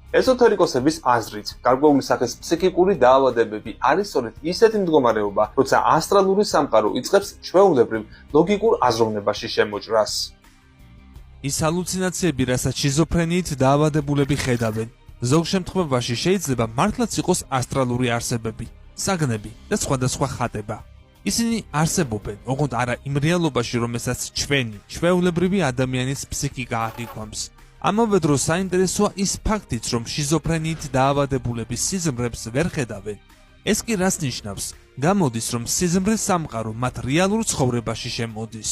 ეზოთერიკოსების აზრით, გარკვეული სახის ფსიქიკური დაავადებები არის სწორედ ისეთი მდგომარეობა, როცა ასტრალური სამყარო იწყებს ჩვეულებრივ ლოგიკურ აზროვნებაში შემოჭრას. ის ჰალუცინაციები, რასაც შიზოფრენიით დაავადებულები ხედავენ, ზოგ შემთხვევაში შეიძლება მართლაც იყოს ასტრალური არსებები, საგნები და სხვადასხვა ხატება. ისინი არსებობენ, ოღონდ არა იმ რეალობაში, რომელსაც ჩვეულებრივი ადამიანის ფსიქიკა აღიქვამს. ამავე დროს საინტერესოა ის ფაქტიც, რომ შიზოფრენიით დაავადებულების სიზმრებს ვერ ხედავენ. ეს კი რას ნიშნავს? გამოდის, რომ სიზმრის სამყარო მათ რეალურ ცხოვრებაში შემოდის.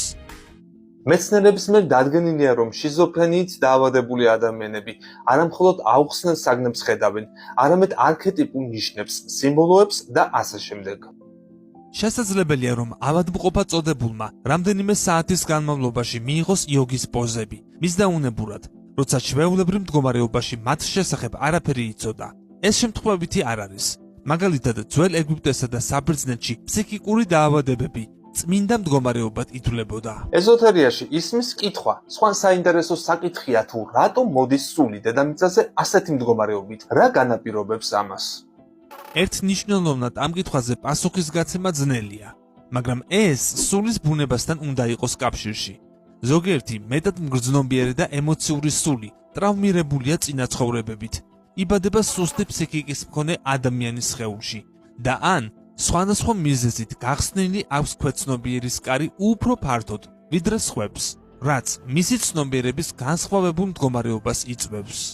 მეცნიერების მიერ დადგენილია, რომ შიზოფრენიით დაავადებული ადამიანები არამხოლოდ აუხსნელ საგნებს ხედავენ, არამედ არქეტიპულ ნიშნებს, სიმბოლოებს და ასე შემდეგ. შესაძლებელია, რომ ავადმყოფა წოდებულმა რამდენიმე საათის განმავლობაში მიიღოს იოგის პოზები, მის დაუნებურად, როცა ჩვეულებრივ მდგომარეობაში მათ შესახებ არაფერი იცოდა. ეს შემთხვევითი არ არის. მაგალითად, ძველ ეგვიპტესა და საბერძნეთში ფსიქიკური დაავადებები წმინდა მდგომარეობად ითვლებოდა. ეზოთერიაში ისმის კითხვა, სხვა საინტერესო საკითხია თუ რატომ მოდის სული დედამიწაზე ასეთი მდგომარეობით, რა განაპირობებს ამას? ერთნიშნულოვნად ამ კითხვაზე პასუხის გაცემა ძნელია, მაგრამ ეს სულის ბუნებასთან უნდა იყოს კავშირში. ზოგიერთი მეტად მგრძნობიარე და ემოციური სული ტრავმირებულია წინაცხოვრებებით, იბადება სუსტი ფსიქიკის მქონე ადამიანის სხეულში და ან სხვადასხვა მიზეზით გახსნილი აქვს ქვეცნობიერის კარი უფრო ფართოდ, ვიდრე სხვებს, რაც მისი ცნობიერების განსხვავებულ მდგომარეობას იწვევს.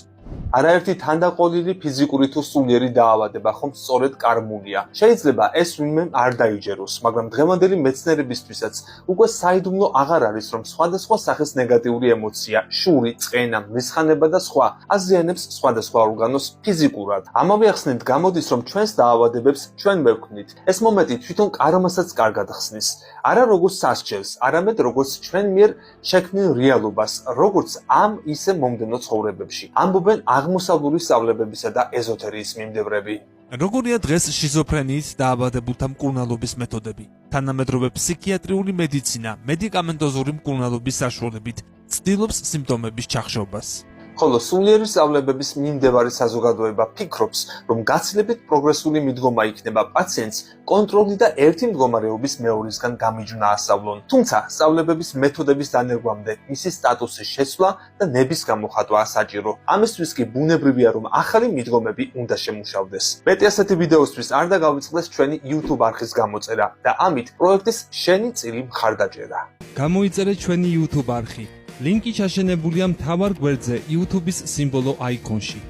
არაერთი თანდაყოლილი ფიზიკური თუ სულიერი დაავადება ხომ სწორედ კარმულია. შეიძლება ეს ვინმე არ დაიჯეროს, მაგრამ დღევანდელი მეცნიერებისთვისაც უკვე საიდუმლო აღარ არის, რომ სხვადასხვა სახის ნეგატიური ემოცია, შური, წყენა, მრისხანება და სხვა აზიანებს სხვადასხვა ორგანოს ფიზიკურად. ამავე ახსნით გამოდის, რომ ჩვენს დაავადებებს ჩვენ ვევქმნით. ეს მომენტი თვითონ კარმასაც კარგად ხსნის. არა როგორც სასჯელს, არამედ როგორც ჩვენ მიერ შექმნილ რეალობას, როგორც ამ ისე მომდევნო ცხოვრებებში. ამბობენ აღმოსავლური სწავლებებისა და ეზოთერიის მიმდევრები. როგორია დღეს შიზოფრენიით დაავადებულთა მკურნალობის მეთოდები? თანამედროვე ფსიქიატრიული მედიცინა მედიკამენტოზური მკურნალობის საშუალებით ცდილობს სიმპტომების ჩახშობას. ხოლო სულიერი სწავლებების მიმდევარი საზოგადოება ფიქრობს, რომ გაცილებით პროგრესული მიდგომა იქნება პაციენტს კონტროლი და ერთი მდგომარეობის მეორისგან გამიჯვნა ასწავლონ. თუმცა სწავლებების მეთოდების დანერგვამდე მისი სტატუსის შეცვლა და ნების გამოხატვა საჭირო. ამისთვის კი ბუნებრივია, რომ ახალი მიდგომები უნდა შემუშავდეს. მეტი ასეთი ვიდეოსთვის არ დაგავიწყდეს ჩვენი YouTube არხის გამოწერა და ამით პროექტის შენი წილი მხარდაჭერა. გამოიწერეთ ჩვენი YouTube არხი. ლინკი ჩაშენებულია მთავარ გვერდზე YouTube-ის სიმბოლო აიკონში.